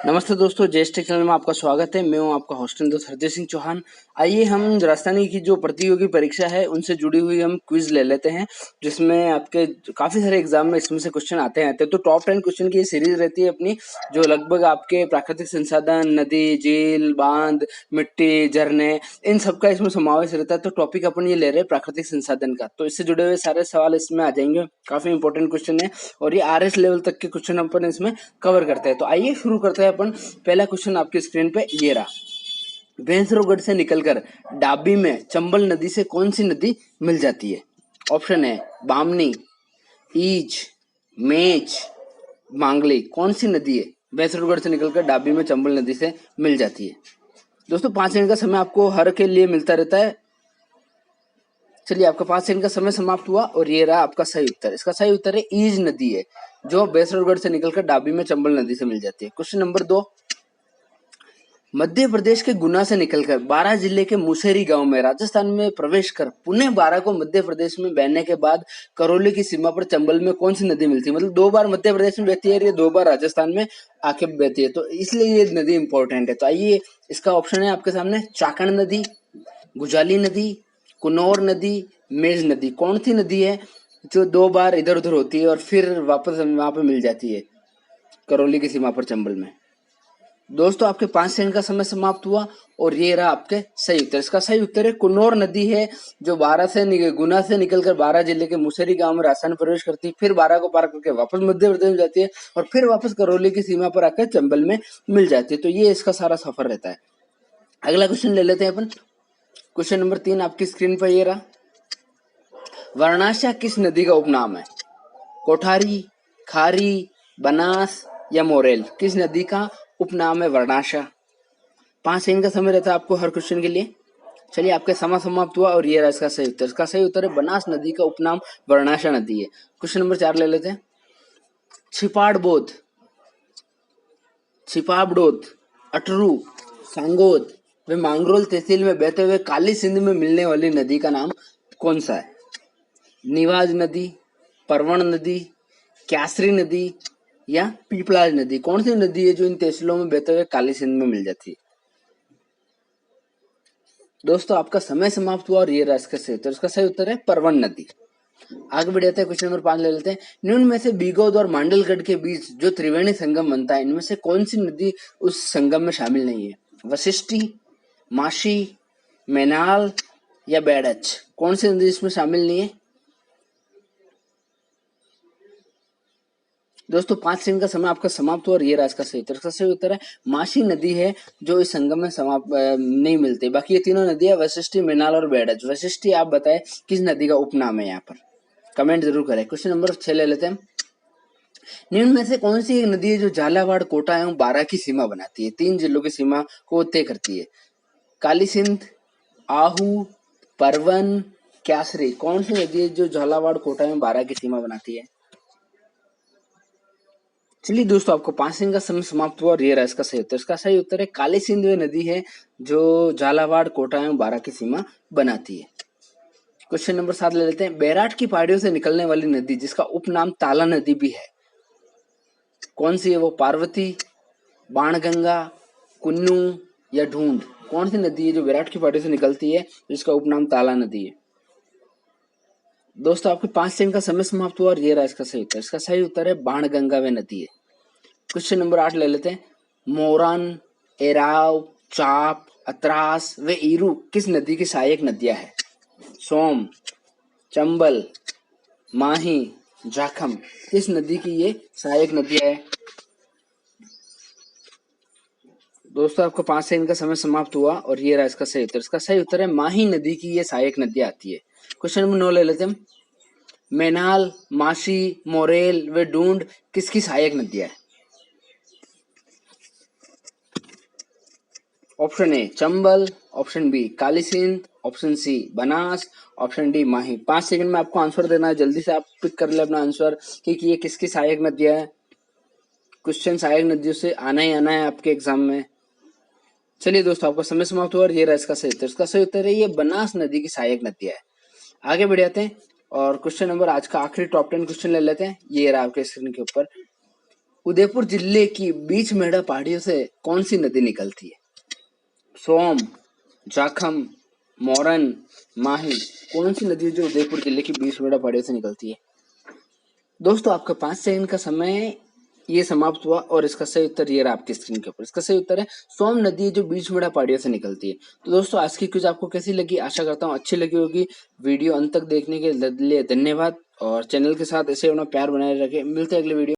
नमस्ते दोस्तों, JS take channel में आपका स्वागत है। मैं हूं आपका हॉस्टल दोस्त हरदेव सिंह चौहान। आइए हम राजस्थानी की जो प्रतियोगी परीक्षा है उनसे जुड़ी हुई हम क्विज ले लेते हैं, जिसमें आपके काफी सारे एग्जाम में इसमें से क्वेश्चन आते हैं। तो टॉप 10 क्वेश्चन की ये सीरीज रहती है अपनी, जो लगभग आपके प्राकृतिक संसाधन, नदी, झील, बांध, मिट्टी, झरने, इन सबका इसमें समावेश रहता है। तो टॉपिक अपन ये ले रहे हैं प्राकृतिक संसाधन का, तो इससे जुड़े हुए सारे सवाल इसमें आ जाएंगे। काफी इंपॉर्टेंट क्वेश्चन है और ये आरएस लेवल तक के क्वेश्चन अपन इसमें कवर करते हैं। तो आइए शुरू करते हैं अपन। पहला क्वेश्चन आपकी स्क्रीन पे ये रहा। भैंसरोगढ़ से निकलकर डाबी में चंबल नदी से कौन सी नदी मिल जाती है? ऑप्शन है बामनी, ईज, मेच, मांगली। कौन सी नदी है भैंसरोगढ़ से निकलकर डाबी में चंबल नदी से मिल जाती है? दोस्तों 5 सेकंड का समय आपको हर के लिए मिलता रहता है। चलिए, आपका 5 सेकंड का समय समाप्त हुआ और ये रहा आपका सही उत्तर। इसका सही उत्तर है ईज नदी है, जो भैंसरोगढ़ से निकलकर डाबी में चंबल नदी से मिल जाती है। Question number 2। मध्य प्रदेश के गुना से निकलकर बारां जिले के मुसेरी गांव में राजस्थान में प्रवेश कर पुणे बारां को मध्य प्रदेश में बहने के बाद करौली की सीमा पर चंबल में कौन सी नदी मिलती है? मतलब 2 बार मध्य प्रदेश में बहती है और ये 2 बार राजस्थान में आके बहती है, तो इसलिए ये नदी इंपॉर्टेंट है। तो आइए, इसका ऑप्शन है आपके सामने चाकण नदी, गुजाली नदी, कुनौर नदी, मेज नदी। कौन सी नदी है जो 2 बार इधर उधर होती है और फिर वापस वहां पे मिल जाती है करौली की सीमा पर चंबल में? दोस्तों आपके 5 सेकंड का समय समाप्त हुआ और ये रहा आपके सही उत्तर। इसका सही उत्तर है कुनौर नदी है, जो गुना से निकलकर बारां जिले के मुसेरी गांव में राजस्थान प्रवेश करती है, फिर बारां को पार करके वापस मध्य प्रदेश में जाती है और फिर वापस करौली की सीमा पर आकर चंबल में मिल जाती है। तो ये इसका सारा सफर रहता है। अगला क्वेश्चन ले लेते हैं अपन। क्वेश्चन नंबर 3 आपकी स्क्रीन पर ये रहा। वर्णाशा किस नदी का उपनाम है? कोठारी, खारी, बनास या मोरेल? किस नदी का उपनाम है वर्णाशा? 5 सेकंड का समय रहता है आपको हर क्वेश्चन के लिए। चलिए, आपका समय समाप्त हुआ और ये रहा इसका सही उत्तर। इसका सही उत्तर है बनास नदी का उपनाम वर्णाशा नदी है। क्वेश्चन नंबर 4 ले लेते हैं। छिपाड़बोध, छिपाबड़ोद, अटरू, सांगोद व मांगरोल तहसील में बहते हुए काली सिंध में मिलने वाली नदी का नाम कौन सा है? निवाज नदी, परवण नदी, क्यासरी नदी या पीपलाज नदी? कौन सी नदी है जो इन तहसीलों में बहते हुए काली सिंध में मिल जाती है? दोस्तों आपका समय समाप्त हुआ और ये रहा इसका सही उत्तर। इसका सही उत्तर है परवन नदी। आगे बढ़ जाते हैं, क्वेश्चन नंबर 5 ले लेते हैं। निम्न में से बीगोद और मांडलगढ़ के बीच जो त्रिवेणी संगम बनता है, इनमें से कौन सी नदी उस संगम में शामिल नहीं है? वशिष्ठी, माशी, मैनाल या बेड़च? कौन सी नदी इसमें शामिल नहीं है? दोस्तों 5 सेकंड का समय आपका समाप्त हुआ और ये रहा इसका सही उत्तर। इसका सही उत्तर है माशी नदी है, जो इस संगम में नहीं मिलती। बाकी ये तीनों नदियां वशिष्ठी, मैनाल और बेड़च। वशिष्ठी आप बताएं किस नदी का उपनाम है? यहाँ पर कमेंट जरूर करें। क्वेश्चन नंबर 6 ले लेते हैं। निम्न में से कौन सी एक नदी है जो झालावाड़, कोटा एवं बारां की सीमा बनाती है? 3 जिलों की सीमा को तय करती है। काली सिंध, आहू, परवन, क्यासरी? कौन सी नदी है जो झालावाड़, कोटा एवं बारां की सीमा बनाती है? चलिए दोस्तों, आपको 5 सेकंड का समय समाप्त हुआ और ये रहा इसका सही उत्तर। इसका सही उत्तर है काली सिंध वे नदी है, जो झालावाड़, कोटा एवं बारां की सीमा बनाती है। क्वेश्चन नंबर 7 ले लेते हैं। बैराट की पहाड़ियों से निकलने वाली नदी जिसका उपनाम ताला नदी भी है, कौन सी है वो? पार्वती, बाणगंगा, कुन्नू या ढूंढ? कौन सी नदी है जो बैराट की पहाड़ियों से निकलती है जिसका उपनाम ताला नदी है? दोस्तों आपके 5 सेकंड का समय समाप्त हुआ और ये रहा इसका सही उत्तर। इसका सही उत्तर है बाणगंगा वे नदी है। क्वेश्चन नंबर 8 ले लेते हैं। मोरन, एराव, चाप, अतरास व ईरू किस नदी की सहायक नदियां हैं? सोम, चंबल, माही, जाखम? किस नदी की ये सहायक नदियां है? दोस्तों आपको 5 सेकंड का समय समाप्त हुआ और ये रहा इसका सही उत्तर। इसका सही उत्तर है माही नदी की ये सहायक नदियां आती है। क्वेश्चन नंबर 9 ले लेते हैं। मैनाल, माशी, मोरेल व ढूंढ किसकी सहायक नदियां है? Option A Chambal, option B Kali Sindh, option C Banas, option D Mahi. 5 second में आपको आंसर देना है, जल्दी से आप पिक कर ले अपना आंसर कि ये किसकी सहायक नदियां है। क्वेश्चन सहायक नदियों से आना ही आना है आपके एग्जाम में। चलिए दोस्तों, आपका समय समाप्त हुआ और ये रहा इसका सही उत्तर। इसका सही उत्तर है ये बनास नदी की सहायक नदियां है। आगे बढ़ जाते हैं और क्वेश्चन नंबर आज का आखिरी टॉप 10 क्वेश्चन ले लेते हैं। ये रहा आपके स्क्रीन के ऊपर। उदयपुर जिले की बीच मेढ़ा पहाड़ियों से कौन सी नदी निकलती है? सोम, जाखम, मोरन, माही। कौन सी नदी है जो उदयपुर जिले की बीच मेढ़ा पहाड़ियों से निकलती है? दोस्तों आपका 5 सेकंड का समय ये समाप्त हुआ और इसका सही उत्तर ये रहा आपकी स्क्रीन के ऊपर। इसका सही उत्तर है सोम नदी है जो बीच मेढ़ा पहाड़ियों से निकलती है। तो दोस्तों आज की क्विज आपको कैसी लगी? आशा करता हूँ अच्छी लगी होगी। वीडियो अंत तक देखने के लिए धन्यवाद और चैनल के साथ ऐसे अपना प्यार बनाए रखें। मिलते हैं अगले वीडियो